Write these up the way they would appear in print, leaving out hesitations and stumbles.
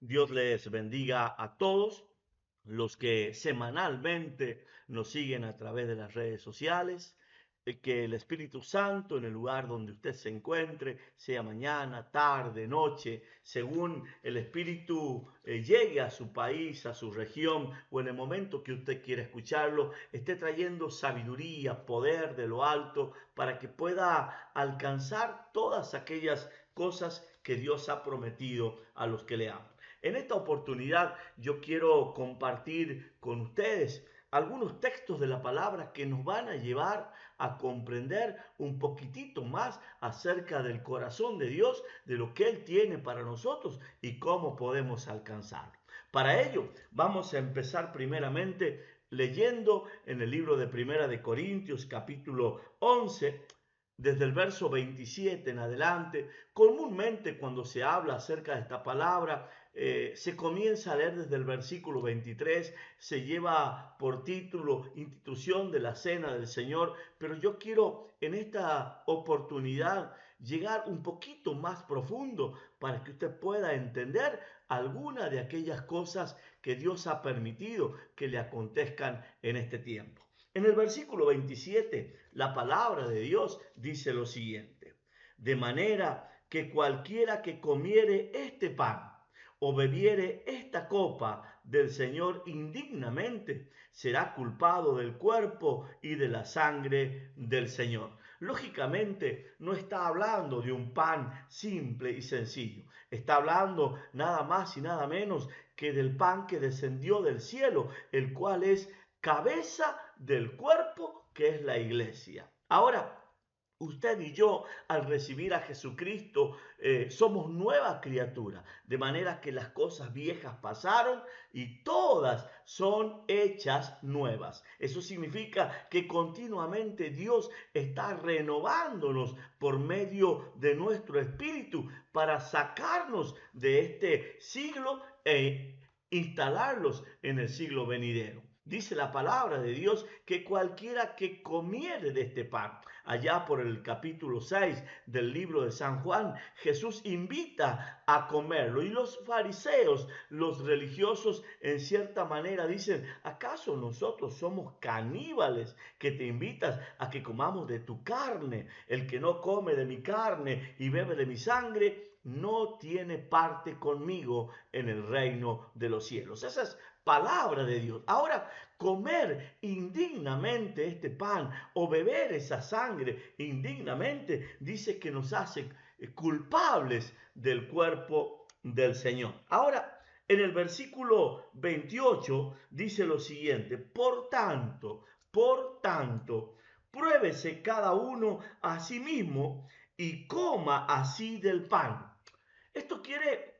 Dios les bendiga a todos los que semanalmente nos siguen a través de las redes sociales. Que el Espíritu Santo en el lugar donde usted se encuentre, sea mañana, tarde, noche, según el Espíritu llegue a su país, a su región o en el momento que usted quiera escucharlo, esté trayendo sabiduría, poder de lo alto para que pueda alcanzar todas aquellas cosas que Dios ha prometido a los que le aman. En esta oportunidad yo quiero compartir con ustedes algunos textos de la palabra que nos van a llevar a comprender un poquitito más acerca del corazón de Dios, de lo que Él tiene para nosotros y cómo podemos alcanzarlo. Para ello vamos a empezar primeramente leyendo en el libro de Primera de Corintios capítulo 11 desde el verso 27 en adelante. Comúnmente cuando se habla acerca de esta palabra, se comienza a leer desde el versículo 23, se lleva por título institución de la cena del Señor, pero yo quiero en esta oportunidad llegar un poquito más profundo para que usted pueda entender alguna de aquellas cosas que Dios ha permitido que le acontezcan en este tiempo. En el versículo 27, la palabra de Dios dice lo siguiente: de manera que cualquiera que comiere este pan o bebiere esta copa del Señor indignamente, será culpado del cuerpo y de la sangre del Señor. Lógicamente no está hablando de un pan simple y sencillo, está hablando nada más y nada menos que del pan que descendió del cielo, el cual es cabeza del cuerpo que es la iglesia. Ahora, usted y yo, al recibir a Jesucristo, somos nueva criatura, de manera que las cosas viejas pasaron y todas son hechas nuevas. Eso significa que continuamente Dios está renovándonos por medio de nuestro espíritu para sacarnos de este siglo e instalarlos en el siglo venidero. Dice la palabra de Dios que cualquiera que comiere de este pan, allá por el capítulo 6 del libro de San Juan, Jesús invita a comerlo. Y los fariseos, los religiosos, en cierta manera dicen: ¿acaso nosotros somos caníbales que te invitas a que comamos de tu carne? El que no come de mi carne y bebe de mi sangre no tiene parte conmigo en el reino de los cielos. Esa es palabra de Dios. Ahora, comer indignamente este pan o beber esa sangre indignamente, dice que nos hace culpables del cuerpo del Señor. Ahora, en el versículo 28 dice lo siguiente: por tanto, pruébese cada uno a sí mismo y coma así del pan. Esto quiere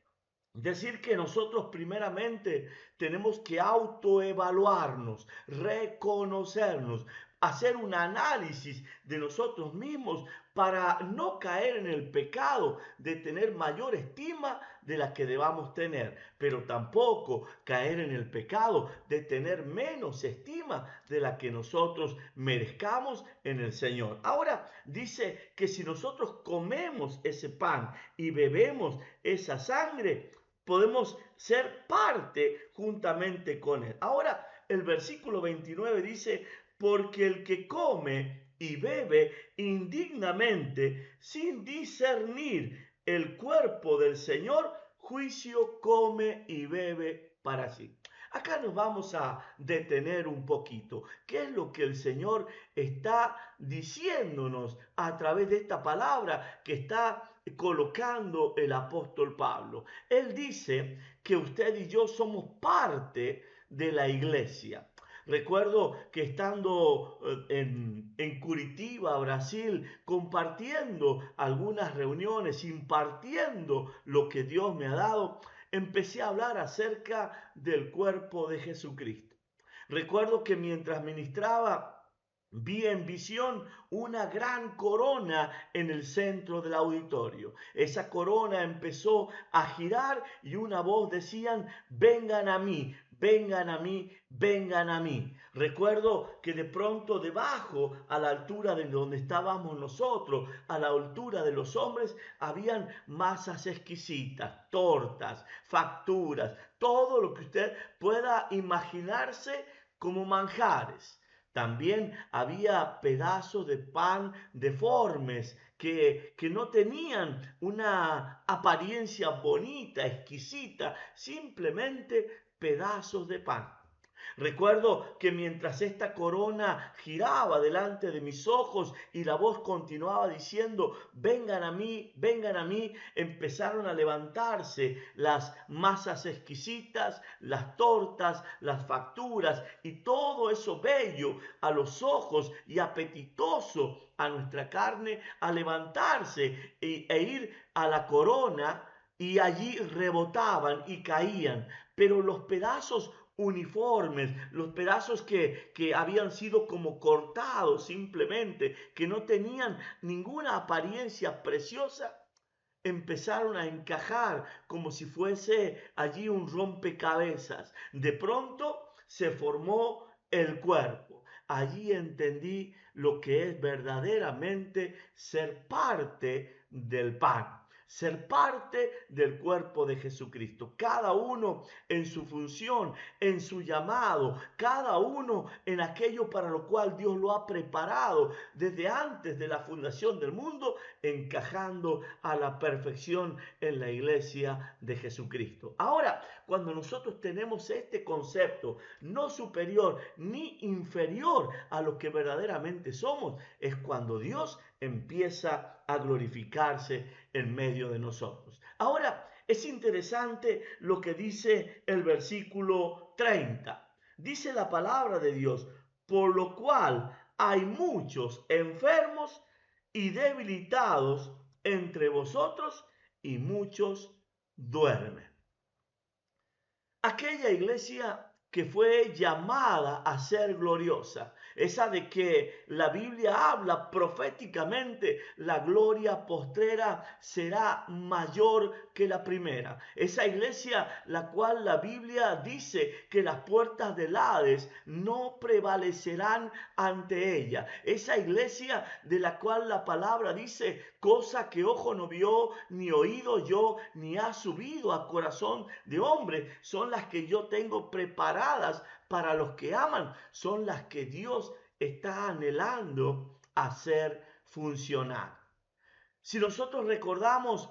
decir que nosotros primeramente tenemos que autoevaluarnos, reconocernos, hacer un análisis de nosotros mismos para no caer en el pecado de tener mayor estima de la que debamos tener, pero tampoco caer en el pecado de tener menos estima de la que nosotros merezcamos en el Señor. Ahora dice que si nosotros comemos ese pan y bebemos esa sangre, podemos ser parte juntamente con él. Ahora, el versículo 29 dice: porque el que come y bebe indignamente, sin discernir el cuerpo del Señor, juicio come y bebe para sí. Acá nos vamos a detener un poquito. ¿Qué es lo que el Señor está diciéndonos a través de esta palabra que está colocando el apóstol Pablo? Él dice que usted y yo somos parte de la iglesia. Recuerdo que estando en Curitiba, Brasil, compartiendo algunas reuniones, impartiendo lo que Dios me ha dado, empecé a hablar acerca del cuerpo de Jesucristo. Recuerdo que mientras ministraba, vi en visión una gran corona en el centro del auditorio. Esa corona empezó a girar y una voz decían: vengan a mí, vengan a mí, vengan a mí. Recuerdo que de pronto debajo, a la altura de donde estábamos nosotros, a la altura de los hombres, habían masas exquisitas, tortas, facturas, todo lo que usted pueda imaginarse como manjares. También había pedazos de pan deformes que no tenían una apariencia bonita, exquisita, simplemente pedazos de pan. Recuerdo que mientras esta corona giraba delante de mis ojos y la voz continuaba diciendo, vengan a mí, empezaron a levantarse las masas exquisitas, las tortas, las facturas y todo eso bello a los ojos y apetitoso a nuestra carne, a levantarse e ir a la corona, y allí rebotaban y caían, pero los pedazos uniformes, los pedazos que habían sido como cortados simplemente, que no tenían ninguna apariencia preciosa, empezaron a encajar como si fuese allí un rompecabezas. De pronto se formó el cuerpo. Allí entendí lo que es verdaderamente ser parte del pan, ser parte del cuerpo de Jesucristo. Cada uno en su función, en su llamado, cada uno en aquello para lo cual Dios lo ha preparado desde antes de la fundación del mundo, encajando a la perfección en la iglesia de Jesucristo. Ahora, cuando nosotros tenemos este concepto, no superior ni inferior a lo que verdaderamente somos, es cuando Dios empieza a glorificarse en medio de nosotros. Ahora, es interesante lo que dice el versículo 30. Dice la palabra de Dios, por lo cual hay muchos enfermos y debilitados entre vosotros y muchos duermen. Aquella iglesia que fue llamada a ser gloriosa, esa de que la Biblia habla proféticamente, la gloria postrera será mayor que la primera. Esa iglesia la cual la Biblia dice que las puertas del Hades no prevalecerán ante ella. Esa iglesia de la cual la palabra dice, cosa que ojo no vio, ni oído yo, ni ha subido a corazón de hombre, son las que yo tengo preparadas para los que aman, son las que Dios está anhelando hacer funcionar. Si nosotros recordamos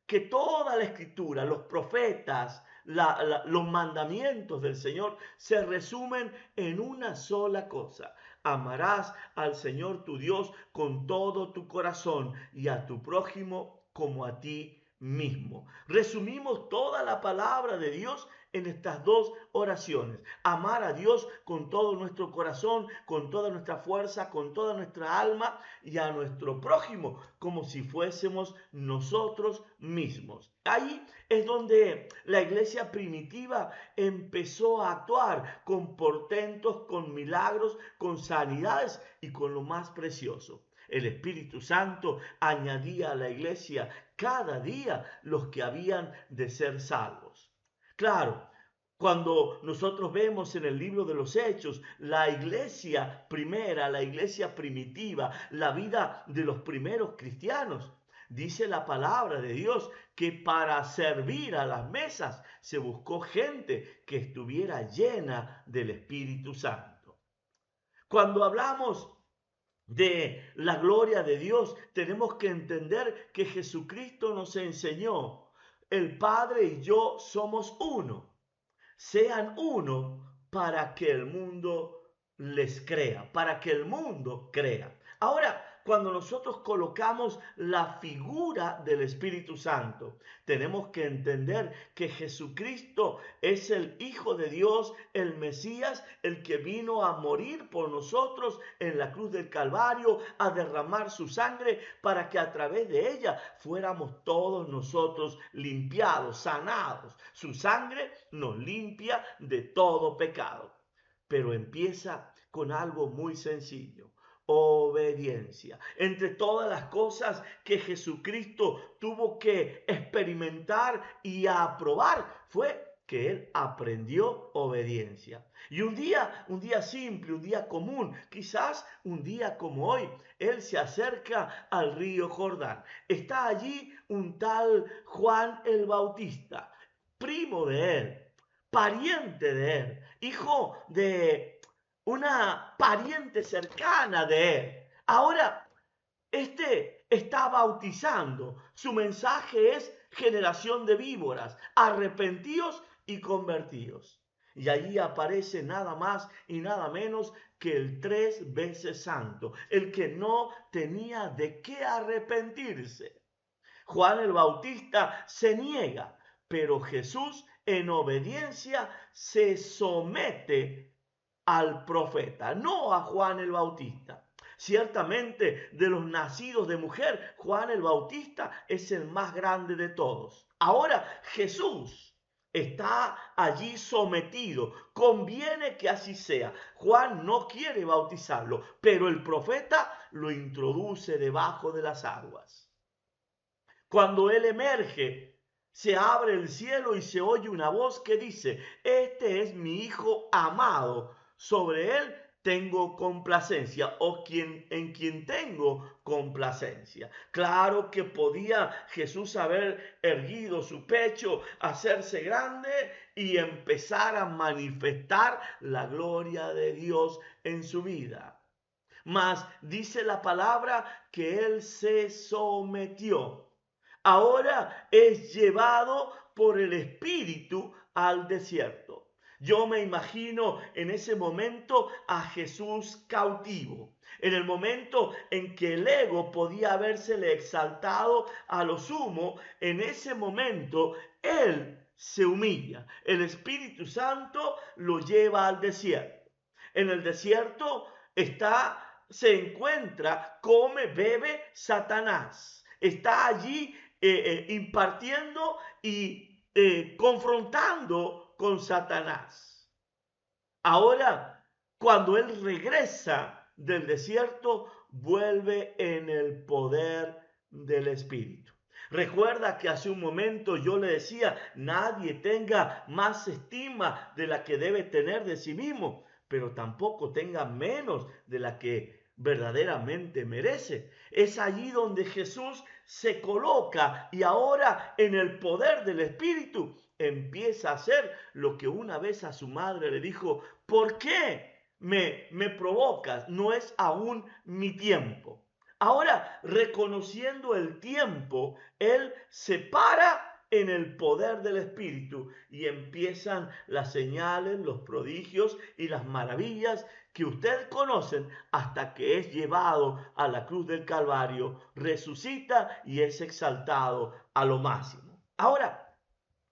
que toda la escritura, los profetas, los mandamientos del Señor se resumen en una sola cosa: amarás al Señor tu Dios con todo tu corazón y a tu prójimo como a ti mismo. Resumimos toda la palabra de Dios en estas dos oraciones: amar a Dios con todo nuestro corazón, con toda nuestra fuerza, con toda nuestra alma, y a nuestro prójimo como si fuésemos nosotros mismos. Ahí es donde la iglesia primitiva empezó a actuar con portentos, con milagros, con sanidades y con lo más precioso: el Espíritu Santo añadía a la iglesia cada día los que habían de ser salvos. Claro, cuando nosotros vemos en el libro de los Hechos la iglesia primera, la iglesia primitiva, la vida de los primeros cristianos, dice la palabra de Dios que para servir a las mesas se buscó gente que estuviera llena del Espíritu Santo. Cuando hablamos de la gloria de Dios, tenemos que entender que Jesucristo nos enseñó: el Padre y yo somos uno. Sean uno para que el mundo les crea, para que el mundo crea. Ahora, cuando nosotros colocamos la figura del Espíritu Santo, tenemos que entender que Jesucristo es el Hijo de Dios, el Mesías, el que vino a morir por nosotros en la cruz del Calvario, a derramar su sangre para que a través de ella fuéramos todos nosotros limpiados, sanados. Su sangre nos limpia de todo pecado. Pero empieza con algo muy sencillo: obediencia. Entre todas las cosas que Jesucristo tuvo que experimentar y aprobar, fue que él aprendió obediencia. Y un día simple, un día común, quizás un día como hoy, él se acerca al río Jordán. Está allí un tal Juan el Bautista, primo de él, pariente de él, hijo de una pariente cercana de él. Ahora, este está bautizando. Su mensaje es generación de víboras, arrepentíos y convertíos. Y allí aparece nada más y nada menos que el 3 veces santo, el que no tenía de qué arrepentirse. Juan el Bautista se niega, pero Jesús en obediencia se somete al profeta, no a Juan el Bautista. Ciertamente, de los nacidos de mujer, Juan el Bautista es el más grande de todos. Ahora Jesús está allí sometido. Conviene que así sea. Juan no quiere bautizarlo, pero el profeta lo introduce debajo de las aguas. Cuando él emerge, se abre el cielo y se oye una voz que dice: este es mi hijo amado, sobre él tengo complacencia, o en quien tengo complacencia. Claro que podía Jesús haber erguido su pecho, hacerse grande y empezar a manifestar la gloria de Dios en su vida. Mas dice la palabra que él se sometió. Ahora es llevado por el Espíritu al desierto. Yo me imagino en ese momento a Jesús cautivo, en el momento en que el ego podía habérsele exaltado a lo sumo. En ese momento él se humilla. El Espíritu Santo lo lleva al desierto. En el desierto se encuentra, come, bebe Satanás. Está allí impartiendo y confrontando con Satanás. Ahora, cuando él regresa del desierto, vuelve en el poder del Espíritu. Recuerda que hace un momento yo le decía: nadie tenga más estima de la que debe tener de sí mismo, pero tampoco tenga menos de la que verdaderamente merece. Es allí donde Jesús se coloca y ahora en el poder del Espíritu empieza a hacer lo que una vez a su madre le dijo: ¿por qué me provocas? No es aún mi tiempo. Ahora, reconociendo el tiempo, él se para en el poder del Espíritu y empiezan las señales, los prodigios y las maravillas que ustedes conocen, hasta que es llevado a la cruz del Calvario, resucita y es exaltado a lo máximo. Ahora,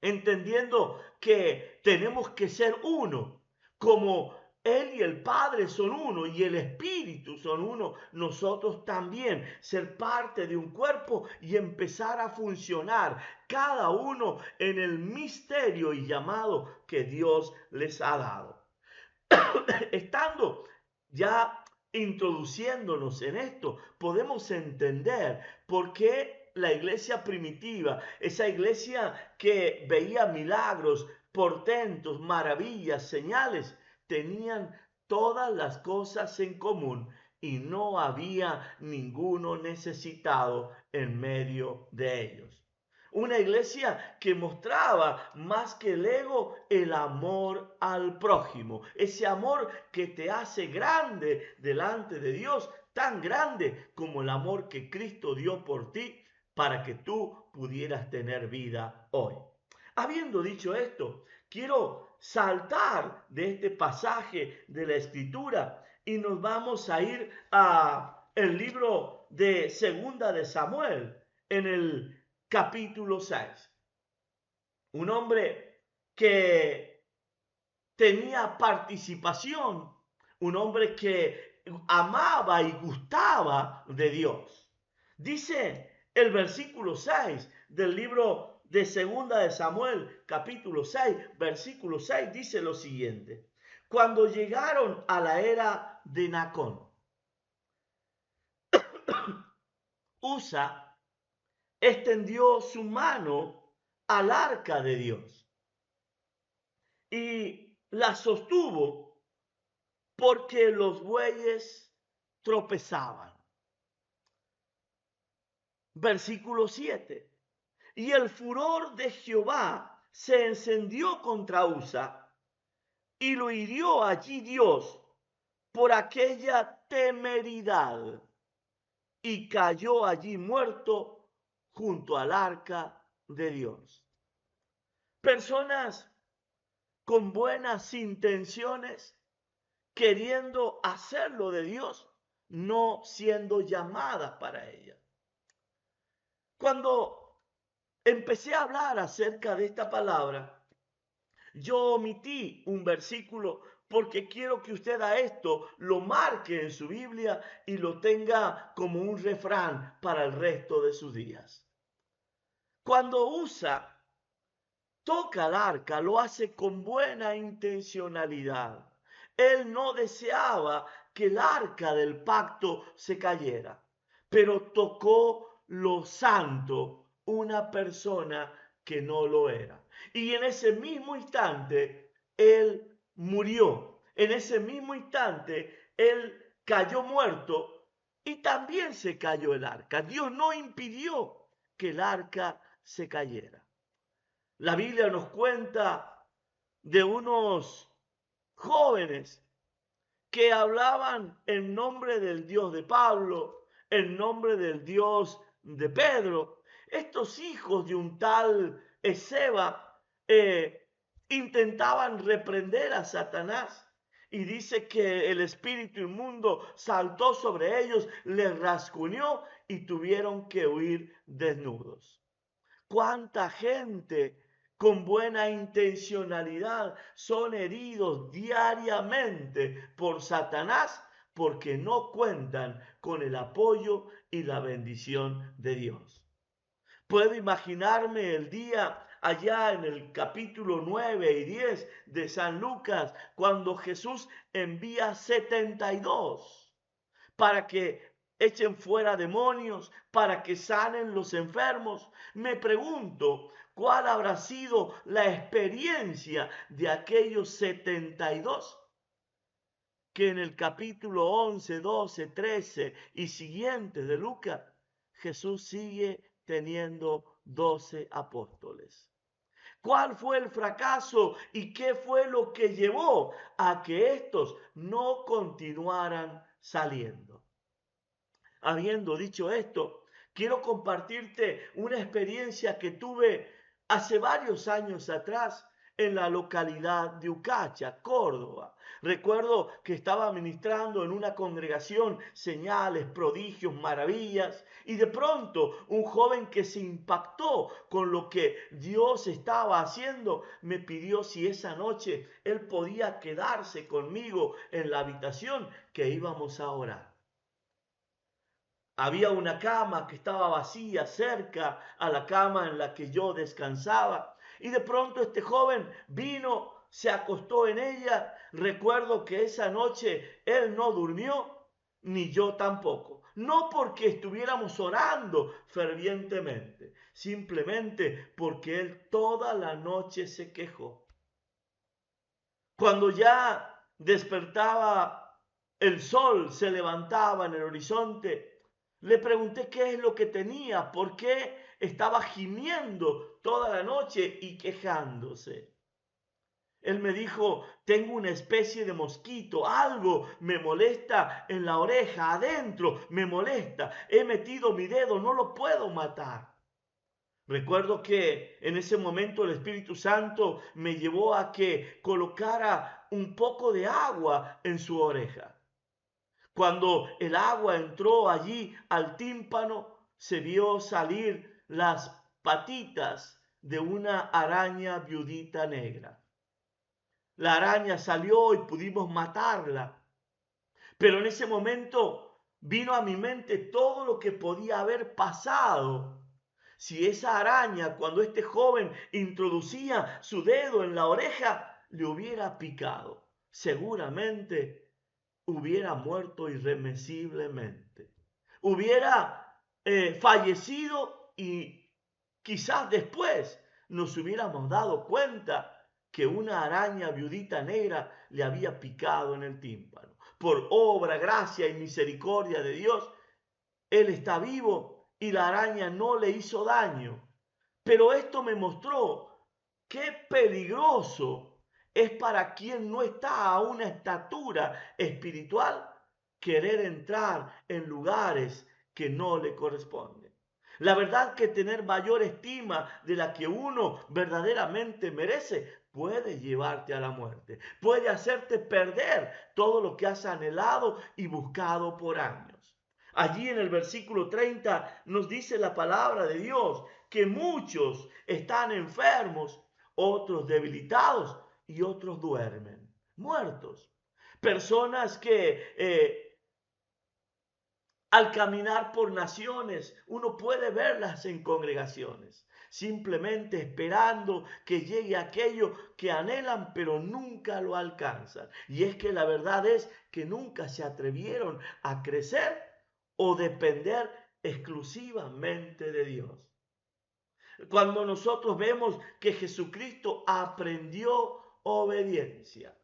entendiendo que tenemos que ser uno, como él y el Padre son uno y el Espíritu son uno, nosotros también ser parte de un cuerpo y empezar a funcionar cada uno en el misterio y llamado que Dios les ha dado. Estando ya introduciéndonos en esto, podemos entender por qué la iglesia primitiva, esa iglesia que veía milagros, portentos, maravillas, señales, tenían todas las cosas en común y no había ninguno necesitado en medio de ellos. Una iglesia que mostraba más que el ego el amor al prójimo. Ese amor que te hace grande delante de Dios, tan grande como el amor que Cristo dio por ti para que tú pudieras tener vida hoy. Habiendo dicho esto, quiero saltar de este pasaje de la Escritura y nos vamos a ir a el libro de Segunda de Samuel en el capítulo 6. Un hombre que tenía participación, un hombre que amaba y gustaba de Dios. Dice el versículo 6 del libro de Segunda de Samuel, capítulo 6, versículo 6, dice lo siguiente: cuando llegaron a la era de Nacón, Usa extendió su mano al arca de Dios y la sostuvo porque los bueyes tropezaban. Versículo 7. Y el furor de Jehová se encendió contra Usa y lo hirió allí Dios por aquella temeridad y cayó allí muerto junto al arca de Dios. Personas con buenas intenciones queriendo hacerlo de Dios, no siendo llamadas para ella. Cuando empecé a hablar acerca de esta palabra, yo omití un versículo porque quiero que usted a esto lo marque en su Biblia y lo tenga como un refrán para el resto de sus días. Cuando Usa toca el arca, lo hace con buena intencionalidad. Él no deseaba que el arca del pacto se cayera, pero tocó lo santo una persona que no lo era. Y en ese mismo instante, él murió. En ese mismo instante, él cayó muerto y también se cayó el arca. Dios no impidió que el arca se cayera. La Biblia nos cuenta de unos jóvenes que hablaban en nombre del Dios de Pablo, en nombre del Dios de Pedro. Estos hijos de un tal Esceva intentaban reprender a Satanás. Y dice que el espíritu inmundo saltó sobre ellos, les rasguñó y tuvieron que huir desnudos. ¿Cuánta gente con buena intencionalidad son heridos diariamente por Satanás porque no cuentan con el apoyo y la bendición de Dios? Puedo imaginarme el día allá en el capítulo 9 y 10 de San Lucas, cuando Jesús envía 72 para que echen fuera demonios, para que sanen los enfermos. Me pregunto, ¿cuál habrá sido la experiencia de aquellos 72? Que en el capítulo 11, 12, 13 y siguientes de Lucas, Jesús sigue teniendo 12 apóstoles. ¿Cuál fue el fracaso y qué fue lo que llevó a que estos no continuaran saliendo? Habiendo dicho esto, quiero compartirte una experiencia que tuve hace varios años atrás en la localidad de Ucacha, Córdoba. Recuerdo que estaba ministrando en una congregación señales, prodigios, maravillas, y de pronto un joven que se impactó con lo que Dios estaba haciendo me pidió si esa noche él podía quedarse conmigo en la habitación que íbamos a orar. Había una cama que estaba vacía cerca a la cama en la que yo descansaba. Y de pronto este joven vino, se acostó en ella. Recuerdo que esa noche él no durmió, ni yo tampoco. No porque estuviéramos orando fervientemente, simplemente porque él toda la noche se quejó. Cuando ya despertaba el sol, se levantaba en el horizonte, le pregunté qué es lo que tenía, por qué estaba gimiendo toda la noche y quejándose. Él me dijo, tengo una especie de mosquito, algo me molesta en la oreja, adentro me molesta, he metido mi dedo, no lo puedo matar. Recuerdo que en ese momento el Espíritu Santo me llevó a que colocara un poco de agua en su oreja. Cuando el agua entró allí al tímpano, se vio salir las patitas de una araña viudita negra. La araña salió y pudimos matarla. Pero en ese momento vino a mi mente todo lo que podía haber pasado si esa araña, cuando este joven introducía su dedo en la oreja, le hubiera picado. Seguramente hubiera muerto irremisiblemente. Hubiera fallecido y quizás después nos hubiéramos dado cuenta que una araña viudita negra le había picado en el tímpano. Por obra, gracia y misericordia de Dios, él está vivo y la araña no le hizo daño. Pero esto me mostró qué peligroso es para quien no está a una estatura espiritual querer entrar en lugares que no le corresponden. La verdad que tener mayor estima de la que uno verdaderamente merece puede llevarte a la muerte, puede hacerte perder todo lo que has anhelado y buscado por años. Allí en el versículo 30 nos dice la palabra de Dios que muchos están enfermos, otros debilitados y otros duermen, muertos. Personas que al caminar por naciones, uno puede verlas en congregaciones, simplemente esperando que llegue aquello que anhelan, pero nunca lo alcanzan. Y es que la verdad es que nunca se atrevieron a crecer o depender exclusivamente de Dios. Cuando nosotros vemos que Jesucristo aprendió obediencia,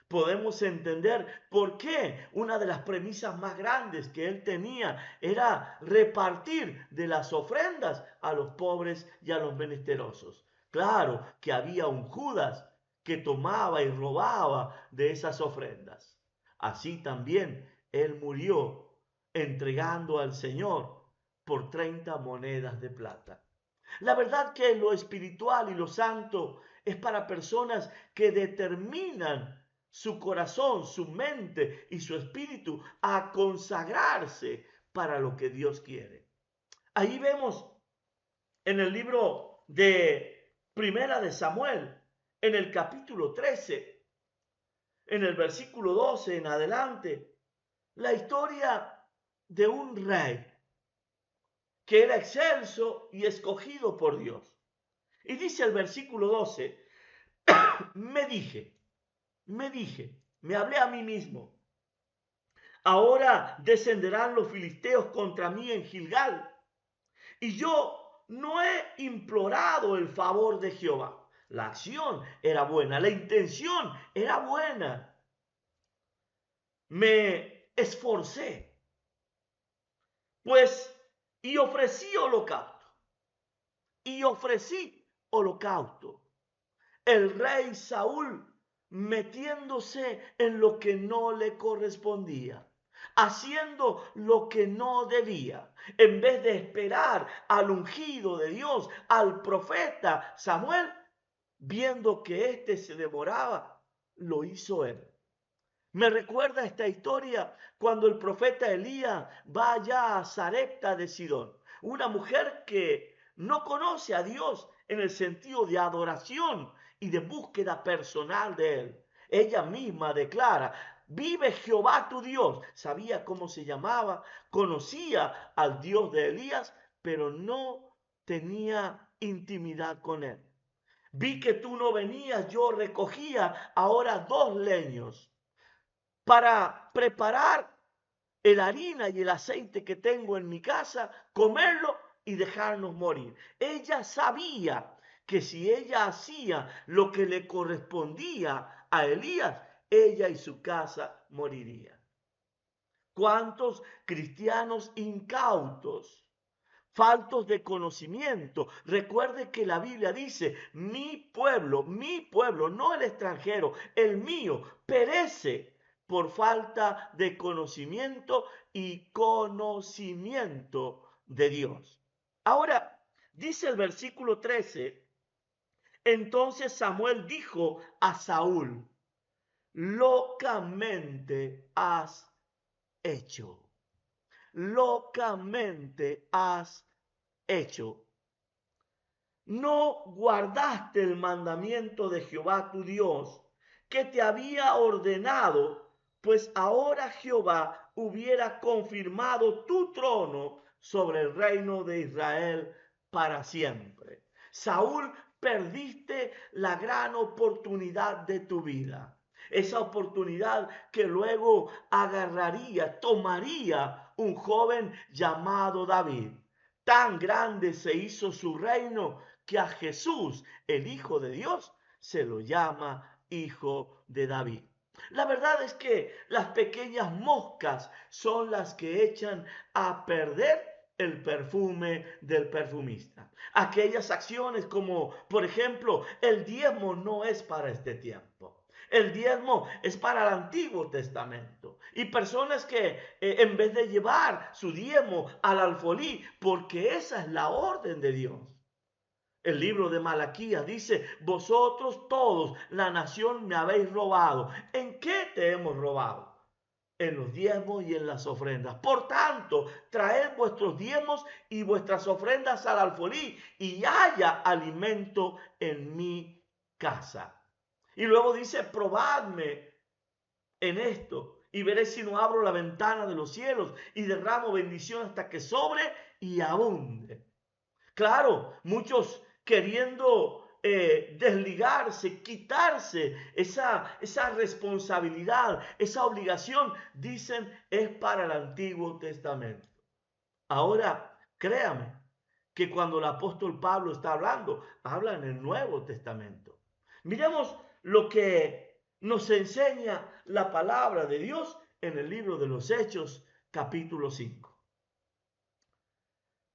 podemos entender por qué una de las premisas más grandes que él tenía era repartir de las ofrendas a los pobres y a los menesterosos. Claro que había un Judas que tomaba y robaba de esas ofrendas. Así también él murió entregando al Señor por 30 monedas de plata. La verdad que lo espiritual y lo santo es para personas que determinan su corazón, su mente y su espíritu a consagrarse para lo que Dios quiere. Ahí vemos en el libro de Primera de Samuel, en el capítulo 13, en el versículo 12 en adelante, la historia de un rey que era excelso y escogido por Dios. Y dice el versículo 12, me dije, me hablé a mí mismo, ahora descenderán los filisteos contra mí en Gilgal, y yo no he implorado el favor de Jehová. La acción era buena, la intención era buena. Me esforcé, pues, y ofrecí holocausto, y ofrecí holocausto. El rey Saúl metiéndose en lo que no le correspondía, haciendo lo que no debía, en vez de esperar al ungido de Dios, al profeta Samuel, viendo que éste se demoraba, lo hizo él. Me recuerda esta historia cuando el profeta Elías va allá a Sarepta de Sidón, una mujer que no conoce a Dios en el sentido de adoración y de búsqueda personal de él. Ella misma declara, vive Jehová tu Dios. Sabía cómo se llamaba, conocía al Dios de Elías, pero no tenía intimidad con él. Vi que tú no venías, yo recogía ahora 2 leños para preparar el harina y el aceite que tengo en mi casa, comerlo y dejarnos morir. Ella sabía que si ella hacía lo que le correspondía a Elías, ella y su casa morirían. ¿Cuántos cristianos incautos, faltos de conocimiento? Recuerde que la Biblia dice, mi pueblo, no el extranjero, el mío, perece por falta de conocimiento y conocimiento de Dios. Ahora, dice el versículo 13, entonces Samuel dijo a Saúl, locamente has hecho, locamente has hecho. No guardaste el mandamiento de Jehová tu Dios, que te había ordenado, pues ahora Jehová hubiera confirmado tu trono sobre el reino de Israel para siempre. Saúl, perdiste la gran oportunidad de tu vida. Esa oportunidad que luego tomaría un joven llamado David. Tan grande se hizo su reino que a Jesús, el Hijo de Dios, se lo llama hijo de David. La verdad es que las pequeñas moscas son las que echan a perder el perfume del perfumista. Aquellas acciones como, por ejemplo, el diezmo no es para este tiempo. El diezmo es para el Antiguo Testamento. Y personas que en vez de llevar su diezmo al alfolí, porque esa es la orden de Dios. El libro de Malaquías dice, vosotros todos, la nación, me habéis robado. ¿En qué te hemos robado? En los diezmos y en las ofrendas. Por tanto, traed vuestros diezmos y vuestras ofrendas al alfolí y haya alimento en mi casa. Y luego dice, probadme en esto y veréis si no abro la ventana de los cielos y derramo bendición hasta que sobre y abunde. Claro, muchos queriendo desligarse, quitarse esa responsabilidad, esa obligación, dicen es para el Antiguo Testamento. Ahora, créame que cuando el apóstol Pablo está hablando, habla en el Nuevo Testamento. Miremos lo que nos enseña la palabra de Dios en el libro de los Hechos, capítulo 5.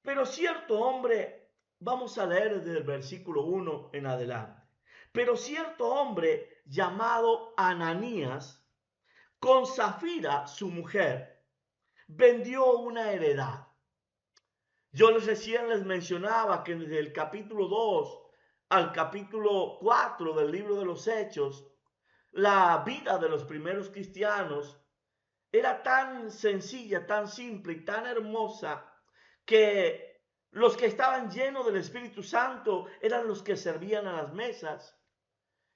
Pero cierto hombre, vamos a leer desde el versículo 1 en adelante. Pero cierto hombre llamado Ananías, con Zafira, su mujer, vendió una heredad. Yo recién les mencionaba que desde el capítulo 2 al capítulo 4 del libro de los Hechos, la vida de los primeros cristianos era tan sencilla, tan simple y tan hermosa que los que estaban llenos del Espíritu Santo eran los que servían a las mesas,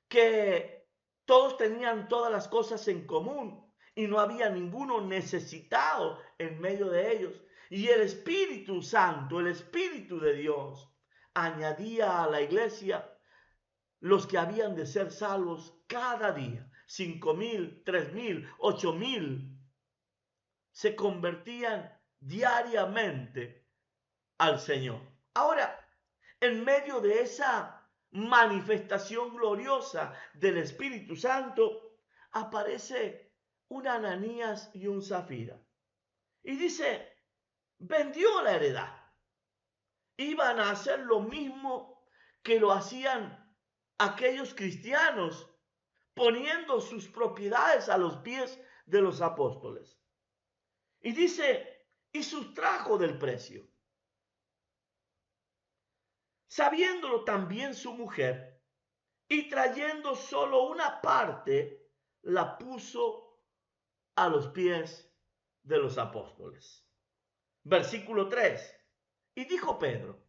que todos tenían todas las cosas en común y no había ninguno necesitado en medio de ellos. Y el Espíritu Santo, el Espíritu de Dios, añadía a la iglesia los que habían de ser salvos cada día. 5,000, 3,000, 8,000 se convertían diariamente al Señor. Ahora, en medio de esa manifestación gloriosa del Espíritu Santo, aparece un Ananías y un Zafira. Y dice, vendió la heredad. Iban a hacer lo mismo que lo hacían aquellos cristianos, poniendo sus propiedades a los pies de los apóstoles. Y dice, y sustrajo del precio. Sabiéndolo también su mujer, y trayendo solo una parte, la puso a los pies de los apóstoles. Versículo 3. Y dijo Pedro,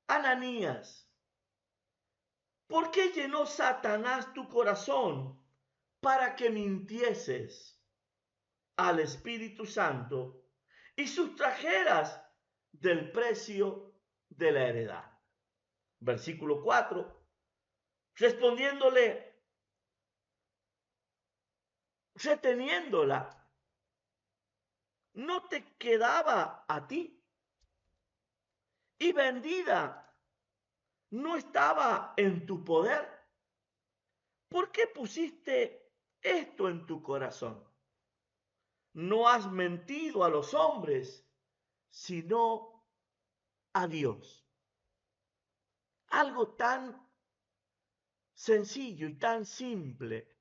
Ananías, ¿por qué llenó Satanás tu corazón para que mintieses al Espíritu Santo y sustrajeras del precio de la heredad? Versículo 4. Respondiéndole, reteniéndola, ¿no te quedaba a ti? Y vendida, ¿no estaba en tu poder? ¿Por qué pusiste esto en tu corazón? No has mentido a los hombres, sino a Dios. Algo tan sencillo y tan simple.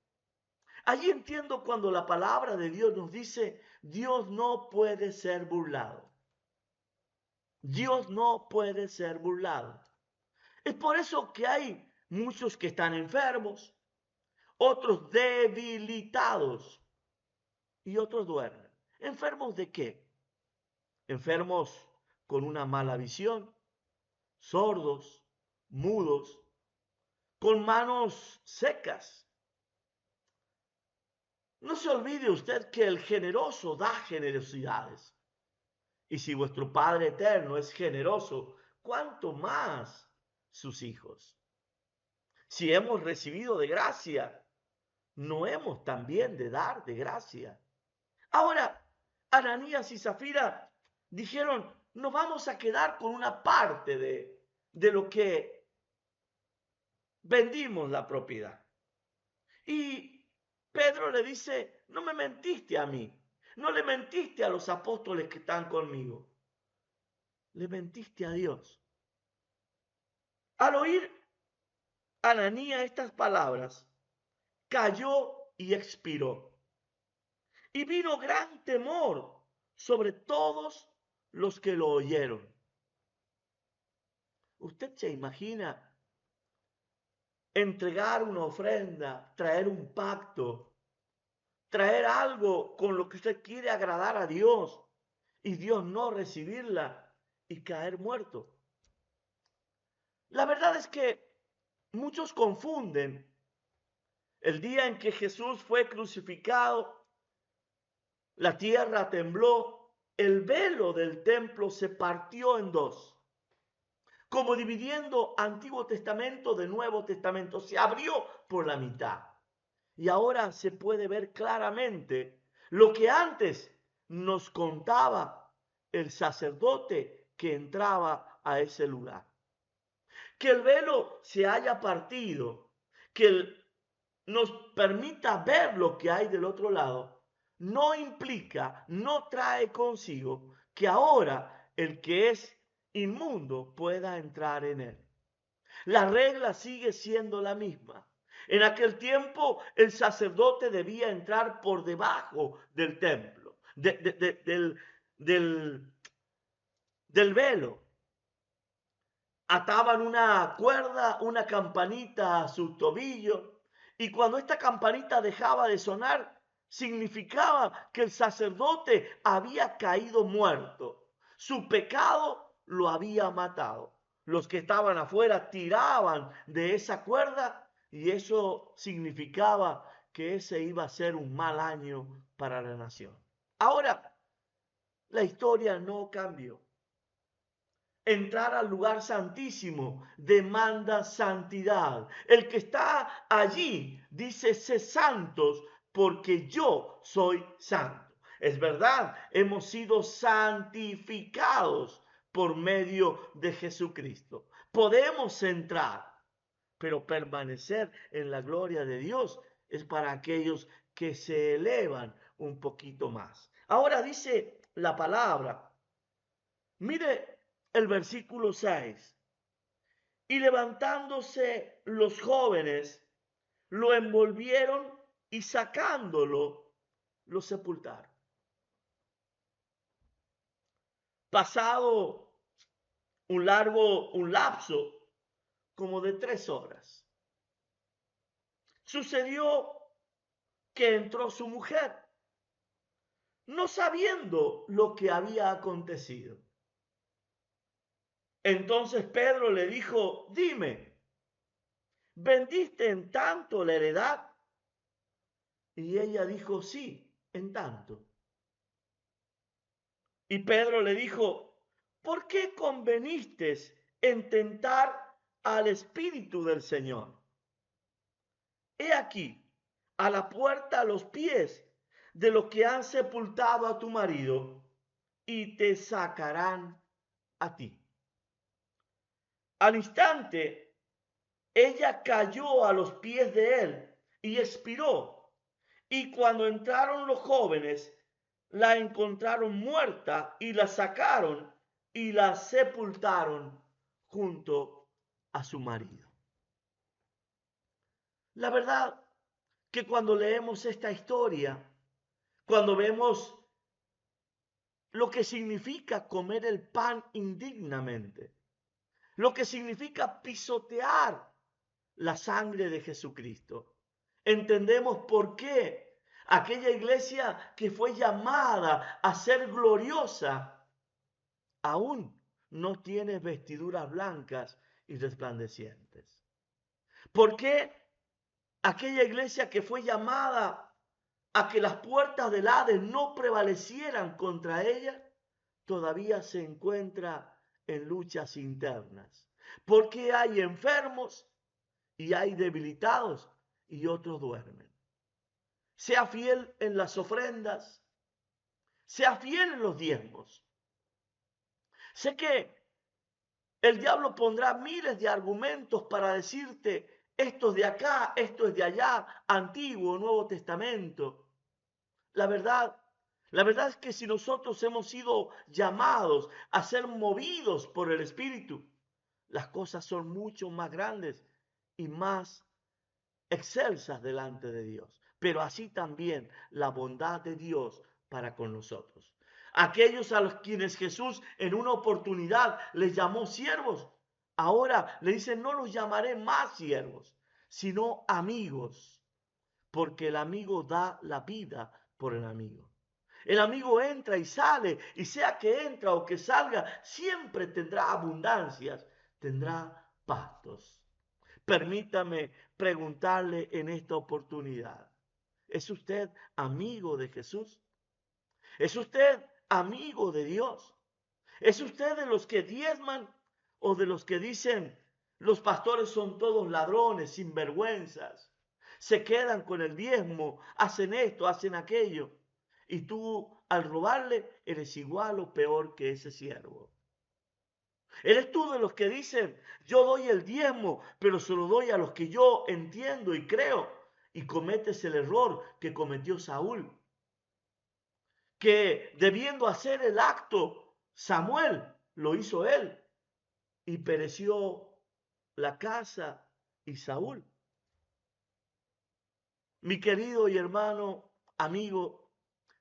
Allí entiendo cuando la palabra de Dios nos dice, Dios no puede ser burlado. Dios no puede ser burlado. Es por eso que hay muchos que están enfermos, otros debilitados y otros duermen. ¿Enfermos de qué? Enfermos con una mala visión, sordos, mudos, con manos secas. No se olvide usted que el generoso da generosidades. Y si vuestro Padre eterno es generoso, ¿cuánto más sus hijos? Si hemos recibido de gracia, no hemos también de dar de gracia. Ahora, Ananías y Zafira dijeron, nos vamos a quedar con una parte de lo que vendimos la propiedad. Y Pedro le dice, no me mentiste a mí, no le mentiste a los apóstoles que están conmigo, le mentiste a Dios. Al oír Ananías estas palabras, cayó y expiró. Y vino gran temor sobre todos los que lo oyeron. ¿Usted se imagina entregar una ofrenda, traer un pacto, traer algo con lo que usted quiere agradar a Dios y Dios no recibirla y caer muerto? La verdad es que muchos confunden el día en que Jesús fue crucificado, la tierra tembló, el velo del templo se partió en dos, como dividiendo Antiguo Testamento de Nuevo Testamento, se abrió por la mitad. Y ahora se puede ver claramente lo que antes nos contaba el sacerdote que entraba a ese lugar. Que el velo se haya partido, que nos permita ver lo que hay del otro lado, no implica, no trae consigo que ahora el que es inmundo pueda entrar en él. La regla sigue siendo la misma. En aquel tiempo el sacerdote debía entrar por debajo del templo, del velo. Ataban una cuerda, una campanita a su tobillo, y cuando esta campanita dejaba de sonar, significaba que el sacerdote había caído muerto. Su pecado lo había matado. Los que estaban afuera tiraban de esa cuerda y eso significaba que ese iba a ser un mal año para la nación. Ahora, la historia no cambió. Entrar al lugar santísimo demanda santidad. El que está allí dice, sé santos porque yo soy santo. Es verdad, hemos sido santificados por medio de Jesucristo. Podemos entrar, pero permanecer en la gloria de Dios es para aquellos que se elevan un poquito más. Ahora dice la palabra, mire el versículo 6. Y levantándose los jóvenes, lo envolvieron y sacándolo, lo sepultaron. Pasado un lapso como de 3 horas, sucedió que entró su mujer, no sabiendo lo que había acontecido. Entonces Pedro le dijo, dime, ¿vendiste en tanto la heredad? Y ella dijo, sí, en tanto. Y Pedro le dijo, ¿por qué conveniste en tentar al Espíritu del Señor? He aquí, a la puerta, a los pies de los que han sepultado a tu marido, y te sacarán a ti. Al instante, ella cayó a los pies de él y expiró. Y cuando entraron los jóvenes, la encontraron muerta y la sacaron y la sepultaron junto a su marido. La verdad que cuando leemos esta historia, cuando vemos lo que significa comer el pan indignamente, lo que significa pisotear la sangre de Jesucristo, entendemos por qué aquella iglesia que fue llamada a ser gloriosa aún no tiene vestiduras blancas y resplandecientes. ¿Por qué aquella iglesia que fue llamada a que las puertas del Hades no prevalecieran contra ella todavía se encuentra en luchas internas? ¿Por qué hay enfermos y hay debilitados y otros duermen? Sea fiel en las ofrendas, sea fiel en los diezmos. Sé que el diablo pondrá miles de argumentos para decirte, esto es de acá, esto es de allá, Antiguo, Nuevo Testamento. La verdad, la verdad es que si nosotros hemos sido llamados a ser movidos por el Espíritu, las cosas son mucho más grandes y más excelsas delante de Dios. Pero así también la bondad de Dios para con nosotros. Aquellos a los quienes Jesús en una oportunidad les llamó siervos, ahora le dicen, no los llamaré más siervos, sino amigos, porque el amigo da la vida por el amigo. El amigo entra y sale, y sea que entra o que salga, siempre tendrá abundancias, tendrá pastos. Permítame preguntarle en esta oportunidad, ¿es usted amigo de Jesús? ¿Es usted amigo de Dios? ¿Es usted de los que diezman o de los que dicen los pastores son todos ladrones, sinvergüenzas? Se quedan con el diezmo, hacen esto, hacen aquello. Y tú al robarle eres igual o peor que ese siervo. ¿Eres tú de los que dicen, yo doy el diezmo, pero se lo doy a los que yo entiendo y creo? Y cometes el error que cometió Saúl, que debiendo hacer el acto, Samuel lo hizo él y pereció la casa y Saúl. Mi querido y hermano, amigo,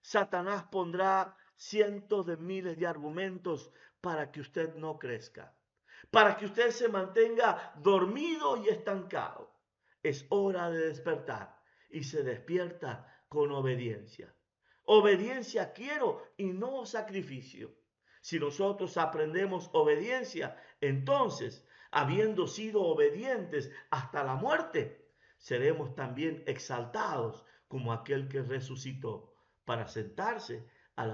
Satanás pondrá cientos de miles de argumentos para que usted no crezca, para que usted se mantenga dormido y estancado. Es hora de despertar y se despierta con obediencia. Obediencia quiero y no sacrificio. Si nosotros aprendemos obediencia, entonces, habiendo sido obedientes hasta la muerte, seremos también exaltados como aquel que resucitó para sentarse a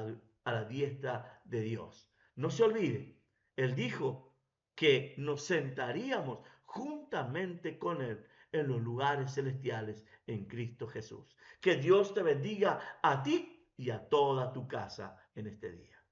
la diestra de Dios. No se olvide, Él dijo que nos sentaríamos juntamente con Él en los lugares celestiales en Cristo Jesús. Que Dios te bendiga a ti y a toda tu casa en este día.